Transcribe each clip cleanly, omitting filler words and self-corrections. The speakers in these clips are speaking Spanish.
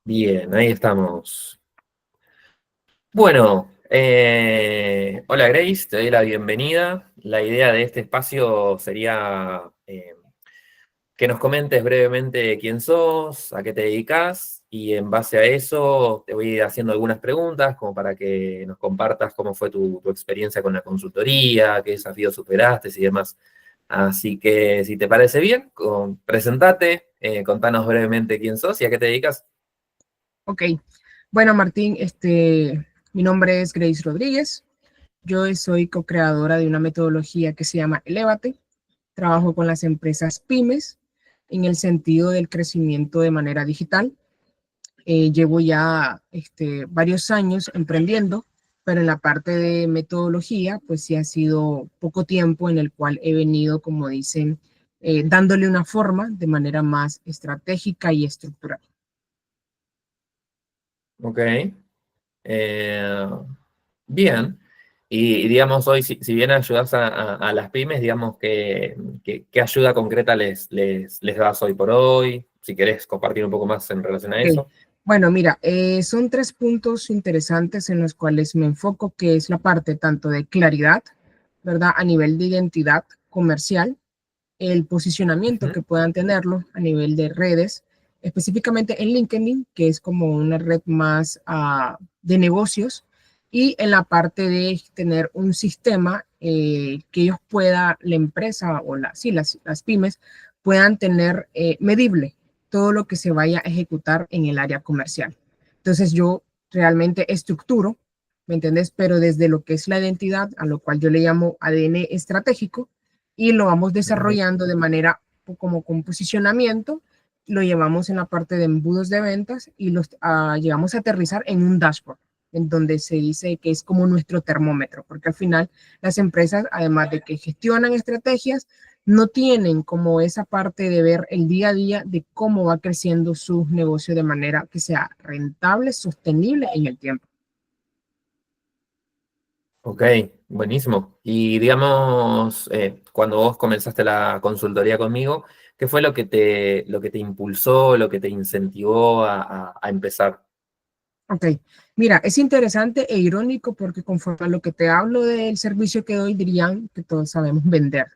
Bien, ahí estamos. Bueno, hola Grace, te doy la bienvenida. La idea de este espacio sería que nos comentes brevemente quién sos, a qué te dedicas, y en base a eso te voy a ir haciendo algunas preguntas como para que nos compartas cómo fue tu experiencia con la consultoría, qué desafíos superaste y demás. Así que si te parece bien, presentate, contanos brevemente quién sos y a qué te dedicas. Ok, bueno Martín, mi nombre es Grace Rodríguez. Yo soy co-creadora de una metodología que se llama Elevate. Trabajo con las empresas pymes en el sentido del crecimiento de manera digital. Llevo ya varios años emprendiendo, pero en la parte de metodología, pues sí ha sido poco tiempo en el cual he venido, como dicen, dándole una forma de manera más estratégica y estructural. Ok. Eh, Bien. Y, digamos, hoy, si bien ayudas a las pymes, digamos, ¿qué ayuda concreta les das hoy por hoy? Si querés compartir un poco más en relación a Ok, eso. bueno, mira, son tres puntos interesantes en los cuales me enfoco, que es la parte tanto de claridad, ¿verdad? A nivel de identidad comercial, el posicionamiento Ujú. que puedan tenerlo a nivel de redes, específicamente en LinkedIn, que es como una red más de negocios, y en la parte de tener un sistema que ellos puedan, la empresa o sí, las pymes, puedan tener medible todo lo que se vaya a ejecutar en el área comercial. Entonces yo realmente estructuro, ¿me entiendes? Pero desde lo que es la identidad, a lo cual yo le llamo ADN estratégico, y lo vamos Ujú. desarrollando de manera como con posicionamiento, lo llevamos en la parte de embudos de ventas y los llegamos a aterrizar en un dashboard, en donde se dice que es como nuestro termómetro, porque al final las empresas, además de que gestionan estrategias, no tienen como esa parte de ver el día a día de cómo va creciendo su negocio de manera que sea rentable, sostenible en el tiempo. Ok, buenísimo. Y digamos, cuando vos comenzaste la consultoría conmigo, ¿qué fue lo que te impulsó, lo que te incentivó a empezar? Ok, mira, es interesante e irónico porque conforme a lo que te hablo del servicio que doy, dirían que todos sabemos vender,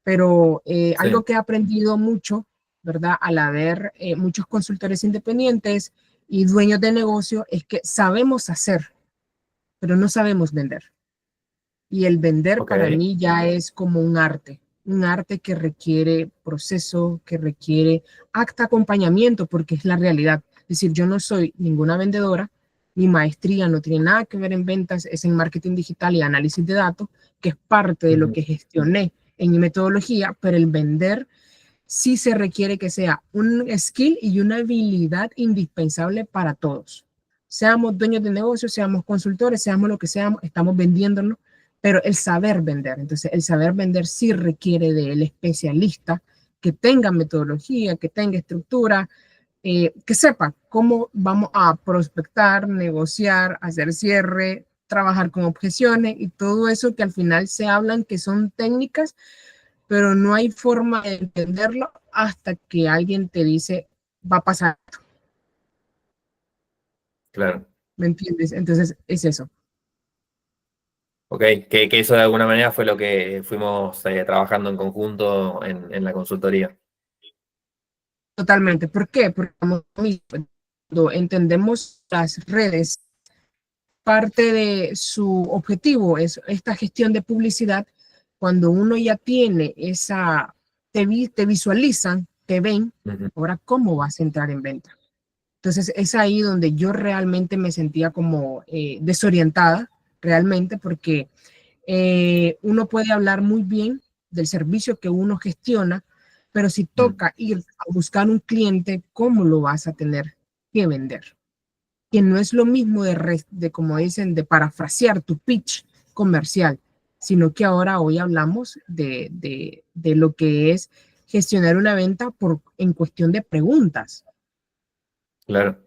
pero algo Sí. que he aprendido mucho, ¿verdad? Al haber muchos consultores independientes y dueños de negocio, es que sabemos hacer, pero no sabemos vender. Y el vender Ok. para mí ya es como un arte que requiere proceso, que requiere acta acompañamiento, porque es la realidad. Es decir, yo no soy ninguna vendedora, mi maestría no tiene nada que ver en ventas, es en marketing digital y análisis de datos, que es parte de lo Ujú. que gestioné en mi metodología, pero el vender sí se requiere que sea un skill y una habilidad indispensable para todos. Seamos dueños de negocios, seamos consultores, seamos lo que seamos, estamos vendiéndonos, pero el saber vender. Entonces, el saber vender sí requiere del especialista que tenga metodología, que tenga estructura, que sepa cómo vamos a prospectar, negociar, hacer cierre, trabajar con objeciones y todo eso que al final se hablan que son técnicas, pero no hay forma de entenderlo hasta que alguien te dice, va a pasar, Claro. ¿me entiendes? Entonces es eso, Ok, que eso de alguna manera fue lo que fuimos trabajando en conjunto en la consultoría. totalmente. ¿Por qué? Porque cuando entendemos las redes, parte de su objetivo es esta gestión de publicidad. Cuando uno ya tiene esa, te visualizan, te ven, Ujú. ahora cómo vas a entrar en venta. Entonces es ahí donde yo realmente me sentía como desorientada, realmente, porque uno puede hablar muy bien del servicio que uno gestiona, pero si Mm. toca ir a buscar un cliente, ¿cómo lo vas a tener que vender? Que no es lo mismo como dicen, de parafrasear tu pitch comercial, sino que ahora hoy hablamos de lo que es gestionar una venta en cuestión de preguntas. Claro.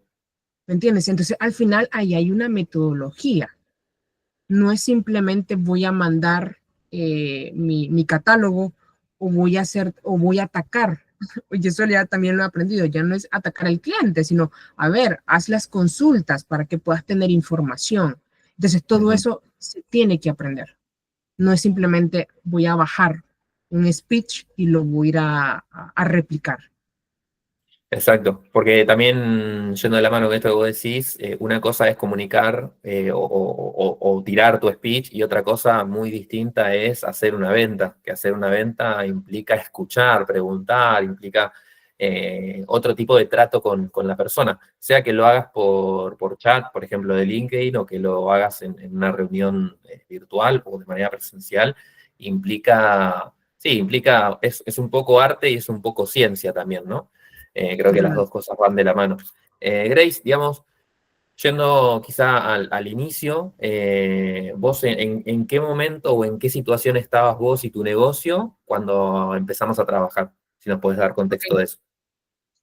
¿Me entiendes? Entonces, al final, ahí hay una metodología. No es simplemente voy a mandar mi catálogo o voy a hacer o voy a atacar y eso ya también lo he aprendido, ya no es atacar al cliente, sino, a ver, haz las consultas para que puedas tener información. Entonces, todo Ujú. eso se tiene que aprender. No es simplemente voy a bajar un speech y lo voy a ir a replicar. Exacto, porque también yendo de la mano con esto que vos decís, una cosa es comunicar o tirar tu speech y otra cosa muy distinta es hacer una venta, que hacer una venta implica escuchar, preguntar, implica otro tipo de trato con la persona, sea que lo hagas por chat, por ejemplo, de LinkedIn, o que lo hagas en una reunión virtual o de manera presencial, implica, sí, implica, es un poco arte y es un poco ciencia también, ¿no? Creo que las ¿Verdad? dos cosas van de la mano. Grace, digamos, yendo quizá al inicio, vos en qué momento o en qué situación estabas vos y tu negocio cuando empezamos a trabajar, si nos podés dar contexto Ok, de eso.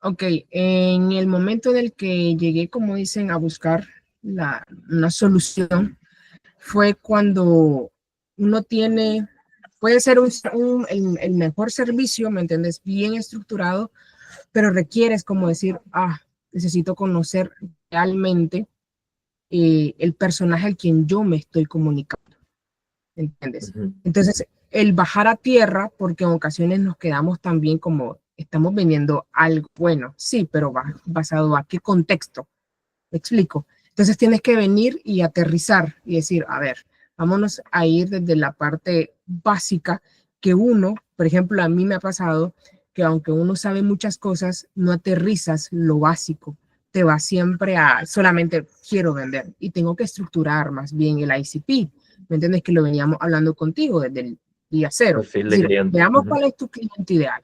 ok, en el momento en el que llegué, como dicen, a buscar una solución, fue cuando uno tiene, puede ser el mejor servicio, ¿me entiendes? Bien estructurado, pero requieres como decir, necesito conocer realmente el personaje al quien yo me estoy comunicando, ¿entiendes? Ujú. Entonces, el bajar a tierra, porque en ocasiones nos quedamos también como, estamos vendiendo algo bueno, sí, pero basado a qué contexto, me explico. Entonces tienes que venir y aterrizar y decir, a ver, vámonos a ir desde la parte básica que uno, por ejemplo, a mí me ha pasado que aunque uno sabe muchas cosas, no aterrizas lo básico. Te vas siempre a solamente quiero vender y tengo que estructurar más bien el ICP. ¿Me entiendes? Que lo veníamos hablando contigo desde el día cero. Perfil Es de decir, cliente. veamos Ujú. cuál es tu cliente ideal.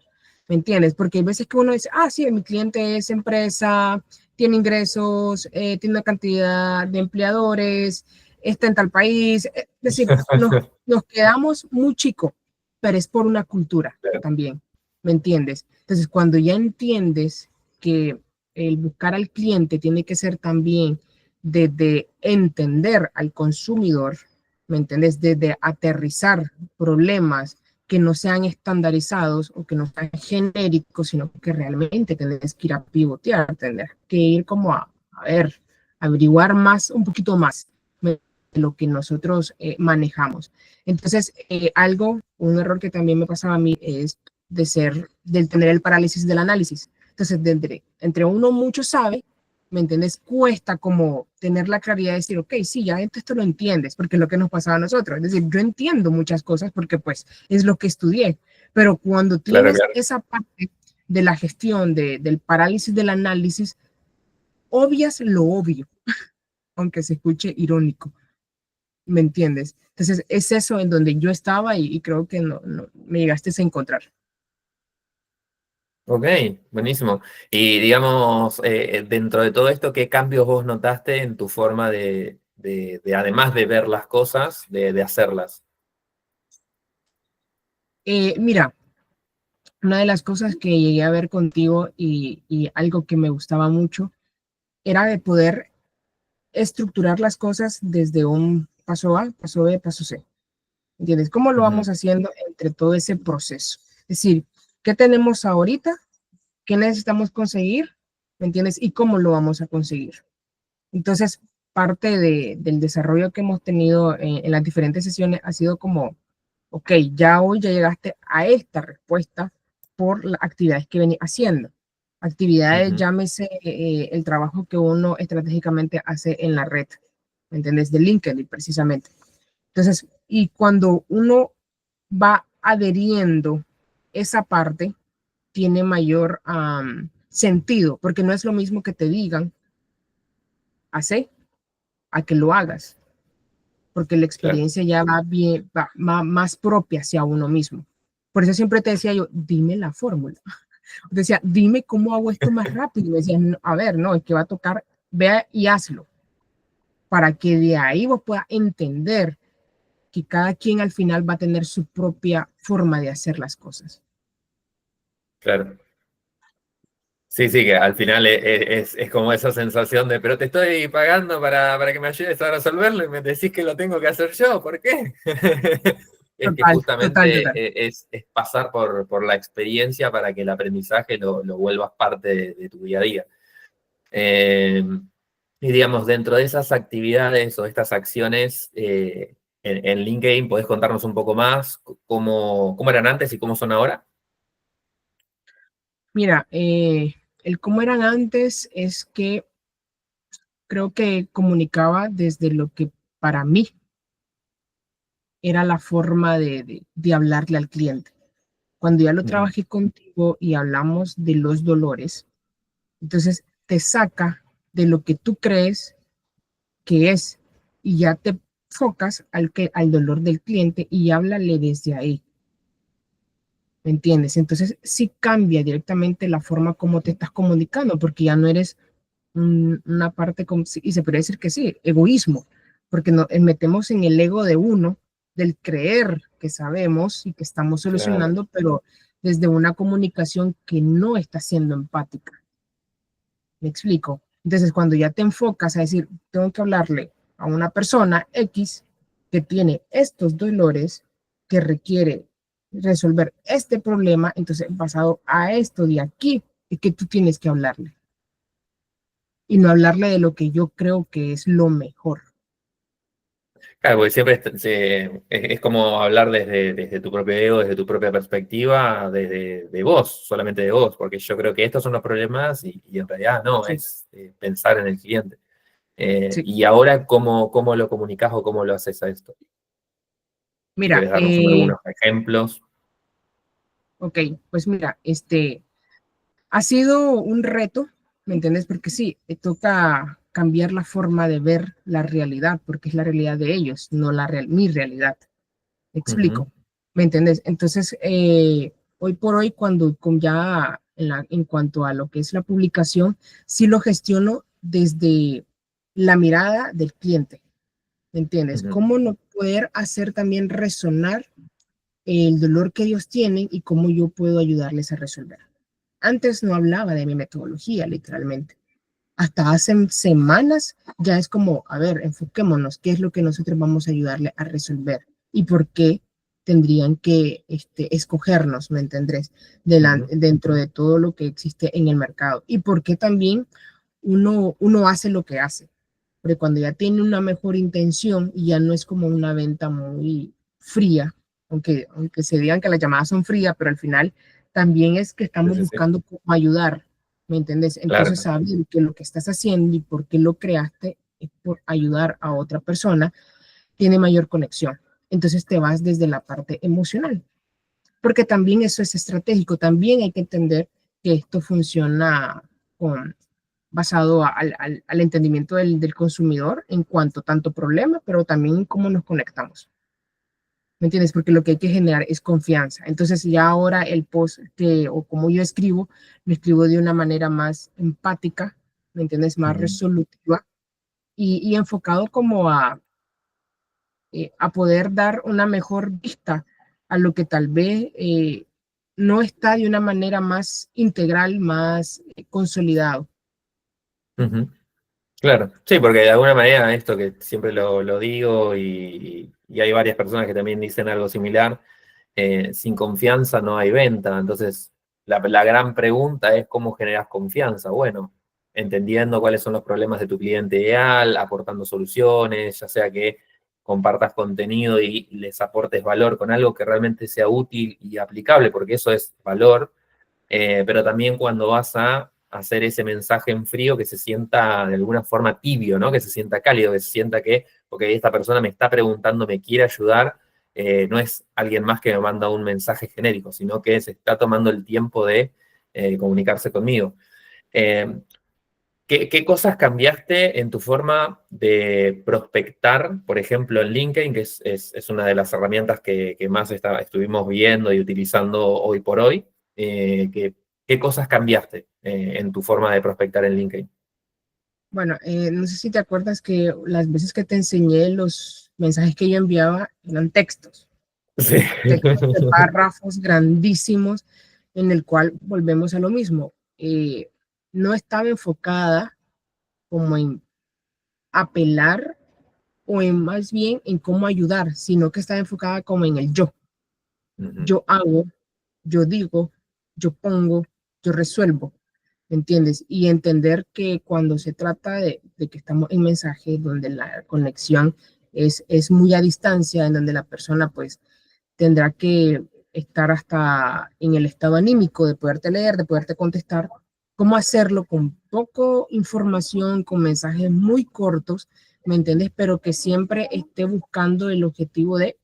¿Me entiendes? Porque hay veces que uno dice, sí, mi cliente es empresa, tiene ingresos, tiene una cantidad de empleadores, está en tal país. Es decir, nos quedamos muy chicos, pero es por una cultura Claro. también, ¿me entiendes? Entonces, cuando ya entiendes que el buscar al cliente tiene que ser también desde entender al consumidor, ¿me entiendes? Desde aterrizar problemas que no sean estandarizados o que no sean genéricos, sino que realmente tenés que ir a pivotear, tener que ir como a ver, averiguar más, un poquito más de lo que nosotros manejamos. Entonces, un error que también me pasaba a mí es del tener el parálisis del análisis. Entonces, entre uno mucho sabe, ¿me entiendes? Cuesta como tener la claridad de decir, ok, sí, ya esto lo entiendes, porque es lo que nos pasaba a nosotros. Es decir, yo entiendo muchas cosas porque pues es lo que estudié, pero cuando Claro, tienes claro. esa parte de la gestión, del parálisis del análisis, obvias lo obvio, aunque se escuche irónico, ¿me entiendes? Entonces es eso en donde yo estaba y creo que no me llegaste a encontrar. Ok, buenísimo. Y digamos, dentro de todo esto, ¿qué cambios vos notaste en tu forma además de ver las cosas, de hacerlas? Mira, una de las cosas que llegué a ver contigo y algo que me gustaba mucho era de poder estructurar las cosas desde un paso A, paso B, paso C. ¿Entiendes? ¿Cómo lo Ujú. vamos haciendo entre todo ese proceso? Es decir, ¿qué tenemos ahorita? ¿Qué necesitamos conseguir? ¿Me entiendes? ¿Y cómo lo vamos a conseguir? Entonces, parte del desarrollo que hemos tenido en las diferentes sesiones ha sido como, ok, ya hoy ya llegaste a esta respuesta por las actividades que venís haciendo. Actividades, Ujú. llámese el trabajo que uno estratégicamente hace en la red, ¿me entiendes? De LinkedIn, precisamente. Entonces, y cuando uno va adheriendo esa parte, tiene mayor sentido, porque no es lo mismo que te digan, hace, a que lo hagas, porque la Claro. experiencia ya va bien, más propia hacia uno mismo. Por eso siempre te decía yo, dime la fórmula. Decía, dime cómo hago esto más rápido. Y me decían, a ver, no, es que va a tocar, vea y hazlo, para que de ahí vos puedas entender que cada quien al final va a tener su propia forma de hacer las cosas. Claro. Sí, sí, que al final es como esa sensación de, pero te estoy pagando para que me ayudes a resolverlo y me decís que lo tengo que hacer yo, ¿por qué? es que Total, total, justamente total. es pasar por la experiencia para que el aprendizaje lo vuelvas parte de tu día a día. Eh, y digamos, dentro de esas actividades o estas acciones en LinkedIn, ¿podés contarnos un poco más cómo eran antes y cómo son ahora? Mira, el cómo eran antes es que creo que comunicaba desde lo que para mí era la forma de hablarle al cliente. Cuando ya lo Ujú. trabajé contigo y hablamos de los dolores, entonces te saca de lo que tú crees que es y ya te enfocas al dolor del cliente y háblale desde ahí. ¿Me entiendes? Entonces sí cambia directamente la forma como te estás comunicando, porque ya no eres una parte, como, y se podría decir que sí, egoísmo, porque nos metemos en el ego de uno, del creer que sabemos y que estamos Claro. solucionando, pero desde una comunicación que no está siendo empática. ¿Me explico? Entonces, cuando ya te enfocas a decir, tengo que hablarle a una persona X que tiene estos dolores, que requiere resolver este problema, entonces basado a esto de aquí, es que tú tienes que hablarle y no hablarle de lo que yo creo que es lo mejor. Claro, porque siempre es como hablar desde tu propio ego, desde tu propia perspectiva, desde de vos, solamente de vos, porque yo creo que estos son los problemas y en realidad no, Sí, es pensar en el cliente. sí. Y ahora, ¿cómo lo comunicas o cómo lo haces a esto? Si Mira, querés darnos algunos ejemplos. ok, pues mira, ha sido un reto, ¿me entiendes? Porque sí, toca cambiar la forma de ver la realidad, porque es la realidad de ellos, no mi realidad. ¿Me Ujú, explico? ¿Me entiendes? Entonces, hoy por hoy, cuando ya en cuanto a lo que es la publicación, sí lo gestiono desde la mirada del cliente, ¿me entiendes? ujú, ¿Cómo no poder hacer también resonar el dolor que ellos tienen y cómo yo puedo ayudarles a resolver? Antes no hablaba de mi metodología, literalmente. Hasta hace semanas ya es como, a ver, enfoquémonos, ¿qué es lo que nosotros vamos a ayudarle a resolver? ¿Y por qué tendrían que escogernos, me entendés, ujú, dentro de todo lo que existe en el mercado? ¿Y por qué también uno hace lo que hace? Porque cuando ya tiene una mejor intención y ya no es como una venta muy fría, aunque se digan que las llamadas son frías, pero al final también es que sí, estamos sí, sí, buscando cómo ayudar, ¿me entiendes? Entonces claro. saber que lo que estás haciendo y por qué lo creaste es por ayudar a otra persona, tiene mayor conexión. Entonces te vas desde la parte emocional, porque también eso es estratégico, también hay que entender que esto funciona con, basado al entendimiento del consumidor en cuanto a tanto problema, pero también en cómo nos conectamos. ¿Me entiendes? Porque lo que hay que generar es confianza. Entonces ya ahora el post o como yo escribo, lo escribo de una manera más empática, ¿me entiendes? Más Ujú, resolutiva y enfocado como a poder dar una mejor vista a lo que tal vez no está de una manera más integral, más consolidado. ujú. Claro, sí, porque de alguna manera esto que siempre lo digo y hay varias personas que también dicen algo similar, sin confianza no hay venta. Entonces, la gran pregunta es cómo generas confianza. Bueno, entendiendo cuáles son los problemas de tu cliente ideal, aportando soluciones, ya sea que compartas contenido y les aportes valor con algo que realmente sea útil y aplicable, porque eso es valor, pero también cuando vas a hacer ese mensaje en frío que se sienta de alguna forma tibio, ¿no? Que se sienta cálido, que se sienta que, ok, esta persona me está preguntando, me quiere ayudar, no es alguien más que me manda un mensaje genérico, sino que se está tomando el tiempo de comunicarse conmigo. Eh, ¿qué cosas cambiaste en tu forma de prospectar, por ejemplo, en LinkedIn, que es una de las herramientas que más estuvimos viendo y utilizando hoy por hoy? ¿Qué cosas cambiaste en tu forma de prospectar en LinkedIn? Bueno, no sé si te acuerdas que las veces que te enseñé los mensajes que yo enviaba eran textos, Sí. textos de párrafos grandísimos en el cual volvemos a lo mismo. No estaba enfocada como en apelar o en más bien en cómo ayudar, sino que está enfocada como en el yo. Ujú. Yo hago, yo digo, yo pongo, yo resuelvo, ¿me entiendes? Y entender que cuando se trata de que estamos en mensaje donde la conexión es muy a distancia, en donde la persona pues tendrá que estar hasta en el estado anímico de poderte leer, de poderte contestar, cómo hacerlo con poco información, con mensajes muy cortos, ¿me entiendes? Pero que siempre esté buscando el objetivo de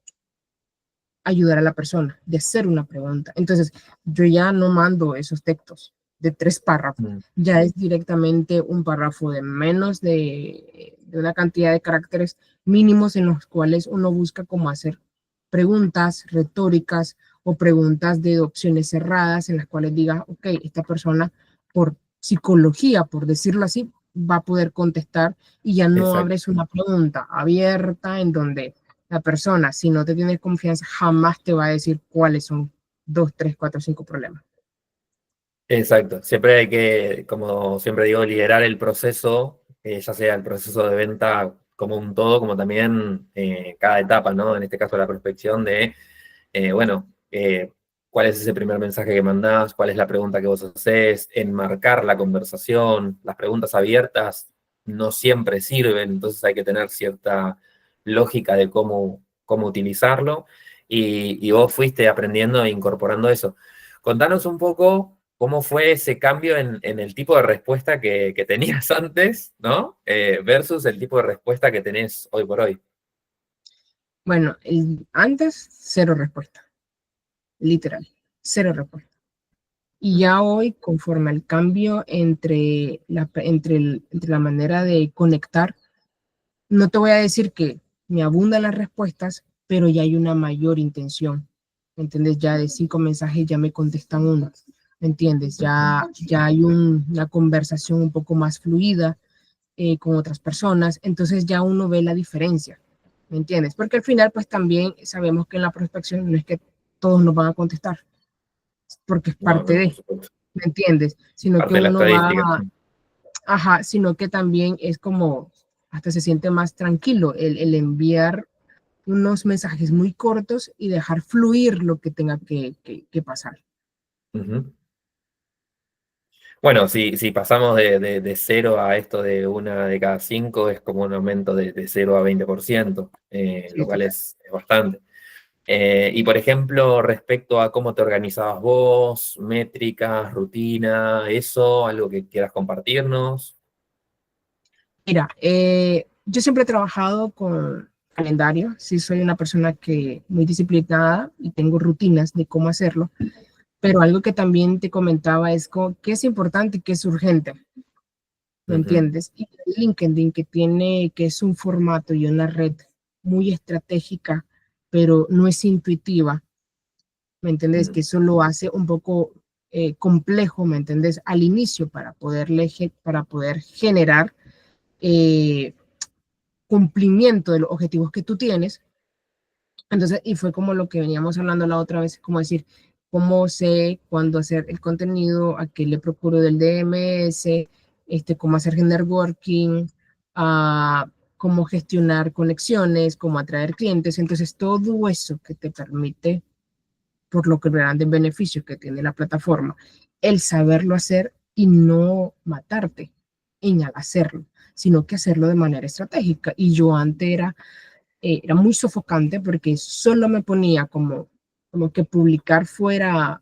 ayudar a la persona, de hacer una pregunta. Entonces, yo ya no mando esos textos de 3 párrafos, Mm. ya es directamente un párrafo de menos de una cantidad de caracteres mínimos en los cuales uno busca cómo hacer preguntas retóricas o preguntas de opciones cerradas en las cuales diga, ok, esta persona por psicología, por decirlo así, va a poder contestar y ya no Exacto. abres una pregunta abierta en donde la persona, si no te tiene confianza, jamás te va a decir cuáles son 2, 3, 4, 5 problemas. Exacto. Siempre hay que, como siempre digo, liderar el proceso, ya sea el proceso de venta como un todo, como también cada etapa, ¿no? En este caso la prospección de bueno, cuál es ese primer mensaje que mandás, cuál es la pregunta que vos haces, enmarcar la conversación, las preguntas abiertas no siempre sirven, entonces hay que tener cierta lógica de cómo utilizarlo y vos fuiste aprendiendo e incorporando eso. Contanos un poco cómo fue ese cambio en el tipo de respuesta que tenías antes, ¿no? Versus el tipo de respuesta que tenés hoy por hoy. Bueno, antes, cero respuesta, literal, cero respuesta. Y ya hoy, conforme al cambio entre la manera de conectar, no te voy a decir que me abundan las respuestas, pero ya hay una mayor intención. ¿Me entiendes? Ya de 5 mensajes ya me contestan uno. ¿Me entiendes? Ya hay una conversación un poco más fluida con otras personas. Entonces ya uno ve la diferencia. ¿Me entiendes? Porque al final, pues también sabemos que en la prospección no es que todos nos van a contestar, porque es No, parte no, por de, supuesto. ¿me entiendes? Sino que Parte de la uno va, estadística. ajá, sino que también es como, hasta se siente más tranquilo el enviar unos mensajes muy cortos y dejar fluir lo que tenga que pasar. Ujú. Bueno, si pasamos de 0 a esto de 1 de cada 5, es como un aumento de 0 a 20%, Sí, lo cual total. es bastante. Y por ejemplo, respecto a cómo te organizabas vos, métricas, rutina, eso, algo que quieras compartirnos. Mira, yo siempre he trabajado con calendario, sí soy una persona que muy disciplinada y tengo rutinas de cómo hacerlo, pero algo que también te comentaba es qué es importante y qué es urgente, ¿me Ujú. entiendes? Y LinkedIn que es un formato y una red muy estratégica, pero no es intuitiva, ¿me entiendes? Mm. Que eso lo hace un poco complejo, ¿me entiendes? Al inicio para poder generar eh, cumplimiento de los objetivos que tú tienes. Entonces, y fue como lo que veníamos hablando la otra vez, como decir, cómo sé cuándo hacer el contenido, a qué le procuro del DMS, cómo hacer networking, a cómo gestionar conexiones, cómo atraer clientes. Entonces, todo eso que te permite, por lo que grandes beneficios que tiene la plataforma, el saberlo hacer y no matarte en al hacerlo, sino que hacerlo de manera estratégica. Y yo antes era muy sofocante porque solo me ponía como que publicar fuera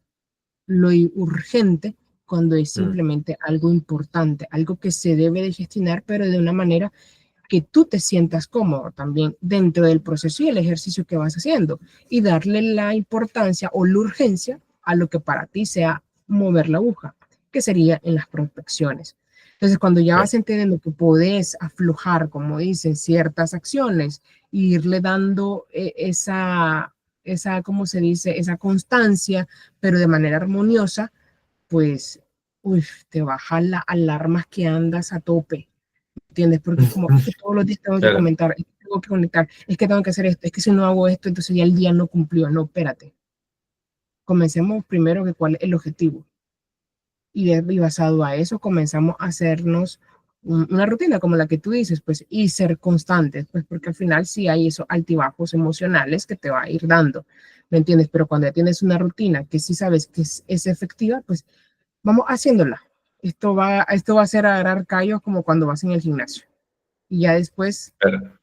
lo urgente cuando es Mm. simplemente algo importante, algo que se debe de gestionar, pero de una manera que tú te sientas cómodo también dentro del proceso y el ejercicio que vas haciendo y darle la importancia o la urgencia a lo que para ti sea mover la aguja, que sería en las prospecciones. Entonces, cuando ya Claro. vas entendiendo que puedes aflojar, como dicen, ciertas acciones e irle dando ¿cómo se dice? Esa constancia, pero de manera armoniosa, pues, uy, te bajan las alarmas que andas a tope. ¿Entiendes? Porque es como, es que todos los días tengo que Claro. comentar, es que tengo que conectar, es que tengo que hacer esto, es que si no hago esto, entonces ya el día no cumplió. No, espérate. Comencemos primero que cuál es el objetivo. Y basado a eso comenzamos a hacernos una rutina como la que tú dices, pues, y ser constante, pues, porque al final sí hay esos altibajos emocionales que te va a ir dando, ¿me entiendes? Pero cuando ya tienes una rutina que sí sabes que es efectiva, pues, vamos haciéndola. Esto va a ser agarrar callos como cuando vas en el gimnasio. Y ya después, Claro.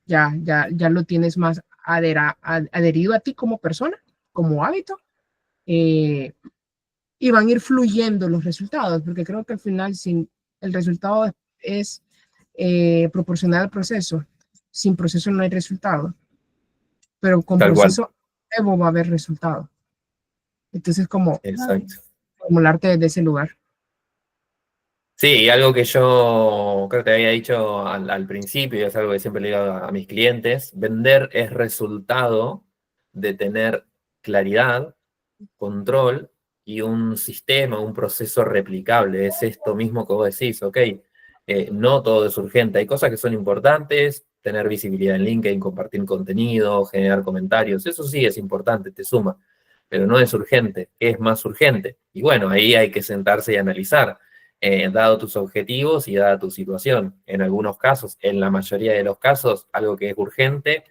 ya lo tienes más adherido a ti como persona, como hábito, eh, y van a ir fluyendo los resultados, porque creo que al final, sin el resultado es proporcional al proceso. Sin proceso no hay resultado, pero con Tal cual. proceso va a haber resultado. Entonces, como Exacto. formularte desde ese lugar. Sí, y algo que yo creo que te había dicho al principio, y es algo que siempre le digo a mis clientes, vender es resultado de tener claridad, control y un sistema, un proceso replicable. Es esto mismo que vos decís, ok, no todo es urgente, hay cosas que son importantes, tener visibilidad en LinkedIn, compartir contenido, generar comentarios, eso sí es importante, te suma, pero no es urgente. ¿Qué es más urgente? Y bueno, ahí hay que sentarse y analizar, dado tus objetivos y dada tu situación. En algunos casos, en la mayoría de los casos, algo que es urgente,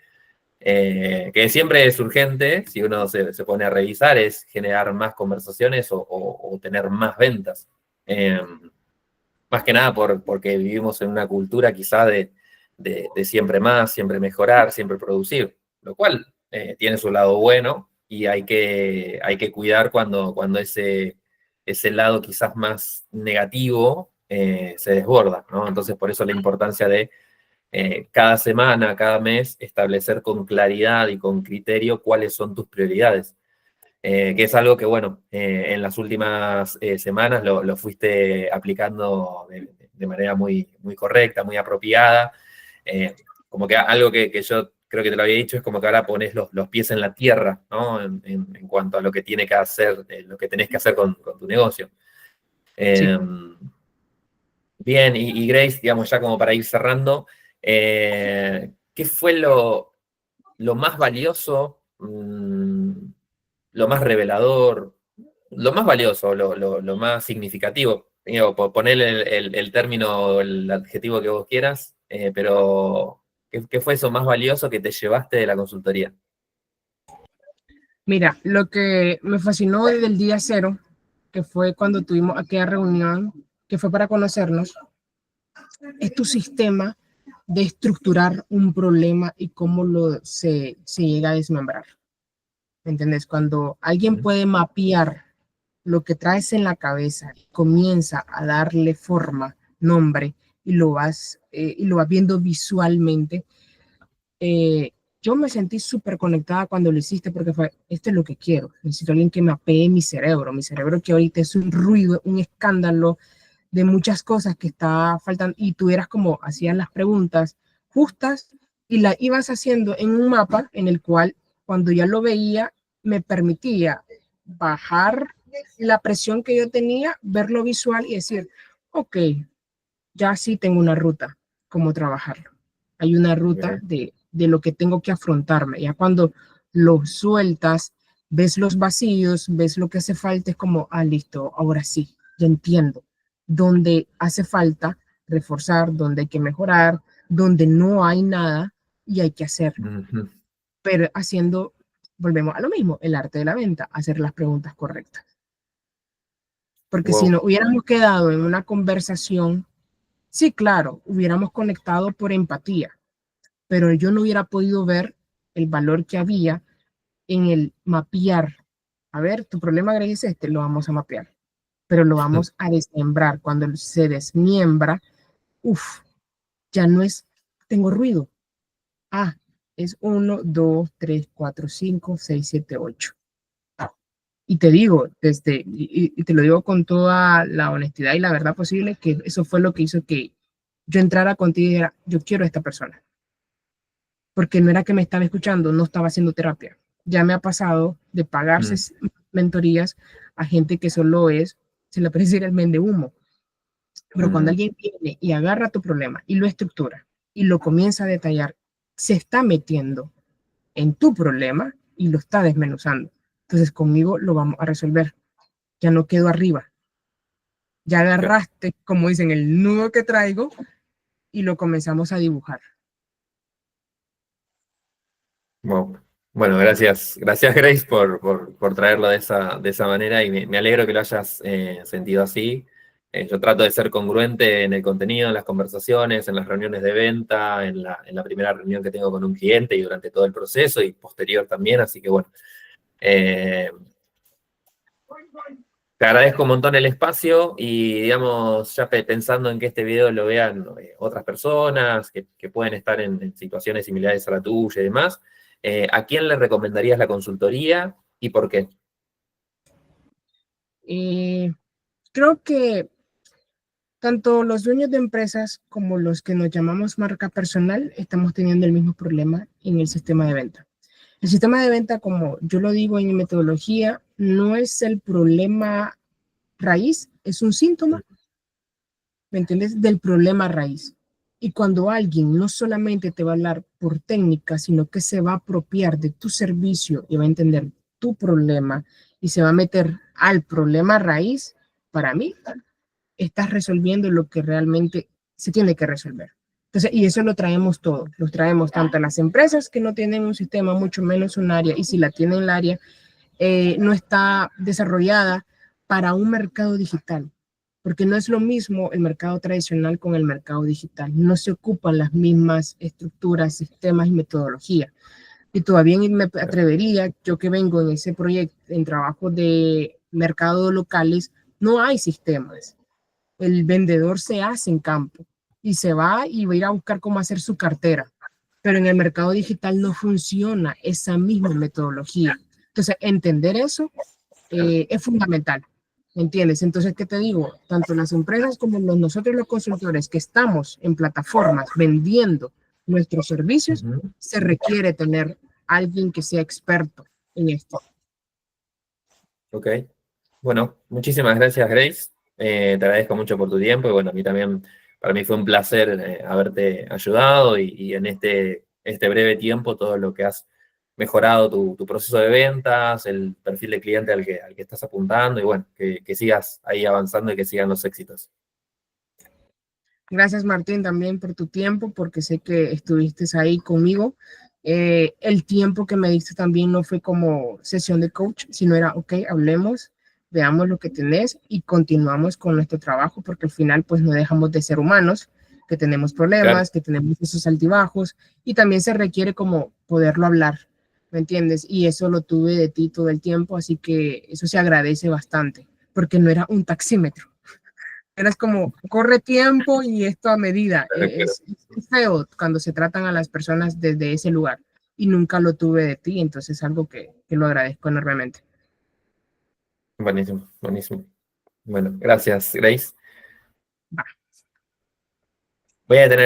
que siempre es urgente, si uno se pone a revisar, es generar más conversaciones o tener más ventas. Más que nada porque vivimos en una cultura quizá de siempre más, siempre mejorar, siempre producir, lo cual tiene su lado bueno y hay que cuidar cuando ese lado quizás más negativo se desborda, ¿no? Entonces por eso la importancia de cada semana, cada mes, establecer con claridad y con criterio cuáles son tus prioridades. Que es algo que, bueno, en las últimas semanas lo fuiste aplicando de manera muy, muy correcta, muy apropiada. Como que algo que yo creo que te lo había dicho es como que ahora pones los pies en la tierra, ¿no? En cuanto a lo que tiene que hacer, lo que tenés que hacer con tu negocio. Sí. Eh, Bien, y Grace, digamos, ya como para ir cerrando, ¿qué fue lo más valioso, lo más revelador, lo más valioso, lo más significativo? Digo, poner el término o el adjetivo que vos quieras, pero ¿qué fue eso más valioso que te llevaste de la consultoría? Mira, lo que me fascinó desde el día cero, que fue cuando tuvimos aquella reunión, que fue para conocernos, es tu sistema de estructurar un problema y cómo se llega a desmembrar. ¿Entendés? Cuando alguien Ujú. puede mapear lo que traes en la cabeza, comienza a darle forma, nombre, y lo vas viendo visualmente. Yo me sentí súper conectada cuando lo hiciste porque fue, esto es lo que quiero. Necesito a alguien que mapee mi cerebro que ahorita es un ruido, un escándalo de muchas cosas que está faltando y tú eras como, hacías las preguntas justas y las ibas haciendo en un mapa en el cual cuando ya lo veía me permitía bajar la presión que yo tenía, verlo visual y decir, ok, ya sí tengo una ruta, cómo trabajarlo. Hay una ruta Ok. de lo que tengo que afrontarme. Ya cuando lo sueltas, ves los vacíos, ves lo que hace falta, es como, ah, listo, ahora sí, ya entiendo. Donde hace falta reforzar, donde hay que mejorar, donde no hay nada y hay que hacerlo. Ujú. Pero haciendo, volvemos a lo mismo, el arte de la venta, hacer las preguntas correctas. Porque si no Wow. hubiéramos quedado en una conversación. Sí, claro, hubiéramos conectado por empatía, pero yo no hubiera podido ver el valor que había en el mapear. A ver, tu problema, Greg, es este, lo vamos a mapear, pero lo vamos a desmembrar. Cuando se desmiembra, uff, ya no es, tengo ruido. Ah, es uno, 2, 3, 4, 5, 6, 7, 8. Y te digo, y te lo digo con toda la honestidad y la verdad posible, que eso fue lo que hizo que yo entrara contigo y dijera, yo quiero a esta persona. Porque no era que me estaba escuchando, no estaba haciendo terapia. Ya me ha pasado de pagarse Mm, mentorías a gente que solo se le puede decir el men de humo. Pero cuando mm, alguien viene y agarra tu problema y lo estructura y lo comienza a detallar, se está metiendo en tu problema y lo está desmenuzando. Entonces conmigo lo vamos a resolver. Ya no quedo arriba, Ya agarraste, como dicen, el nudo que traigo y lo comenzamos a dibujar. Wow. Bueno, gracias, gracias Grace por traerlo de esa manera y me alegro que lo hayas sentido así. Yo trato de ser congruente en el contenido, en las conversaciones, en las reuniones de venta, en la primera reunión que tengo con un cliente y durante todo el proceso y posterior también, así que bueno. eh, Te agradezco un montón el espacio y, digamos, ya pensando en que este video lo vean otras personas que pueden estar en situaciones similares a la tuya y demás, ¿a quién le recomendarías la consultoría y por qué? Creo que tanto los dueños de empresas como los que nos llamamos marca personal estamos teniendo el mismo problema en el sistema de venta. El sistema de venta, como yo lo digo en mi metodología, no es el problema raíz, es un síntoma, ¿me entiendes? Del problema raíz. Y cuando alguien no solamente te va a hablar por técnica, sino que se va a apropiar de tu servicio y va a entender tu problema y se va a meter al problema raíz, para mí estás resolviendo lo que realmente se tiene que resolver. Entonces, y eso lo traemos todos, los traemos tanto a las empresas que no tienen un sistema, mucho menos un área, y si la tienen el área, no está desarrollada para un mercado digital, porque no es lo mismo el mercado tradicional con el mercado digital, no se ocupan las mismas estructuras, sistemas y metodologías. Y todavía me atrevería, yo que vengo en ese proyecto, en trabajo de mercado locales, no hay sistemas. El vendedor se hace en campo y se va y va a ir a buscar cómo hacer su cartera. Pero en el mercado digital no funciona esa misma metodología. Entonces, entender eso es fundamental. ¿Me entiendes? Entonces, ¿qué te digo? Tanto las empresas como nosotros los consultores que estamos en plataformas vendiendo nuestros servicios, Ujú. se requiere tener alguien que sea experto en esto. Ok. Bueno, muchísimas gracias, Grace. Te agradezco mucho por tu tiempo y bueno, a mí también, para mí fue un placer haberte ayudado y en este breve tiempo todo lo que has mejorado tu proceso de ventas, el perfil de cliente al que estás apuntando y bueno, que sigas ahí avanzando y que sigan los éxitos. Gracias, Martín, también por tu tiempo, porque sé que estuviste ahí conmigo. El tiempo que me diste también no fue como sesión de coach, sino era, ok, hablemos, veamos lo que tenés y continuamos con nuestro trabajo, porque al final pues no dejamos de ser humanos, que tenemos Claro, problemas, que tenemos esos altibajos y también se requiere como poderlo hablar, ¿me entiendes? Y eso lo tuve de ti todo el tiempo, así que eso se agradece bastante, porque no era un taxímetro. Eras como, corre tiempo y esto a medida. Es feo cuando se tratan a las personas desde ese lugar y nunca lo tuve de ti, entonces es algo que lo agradezco enormemente. buenísimo, buenísimo. Bueno, gracias, Grace. Va. Voy a tener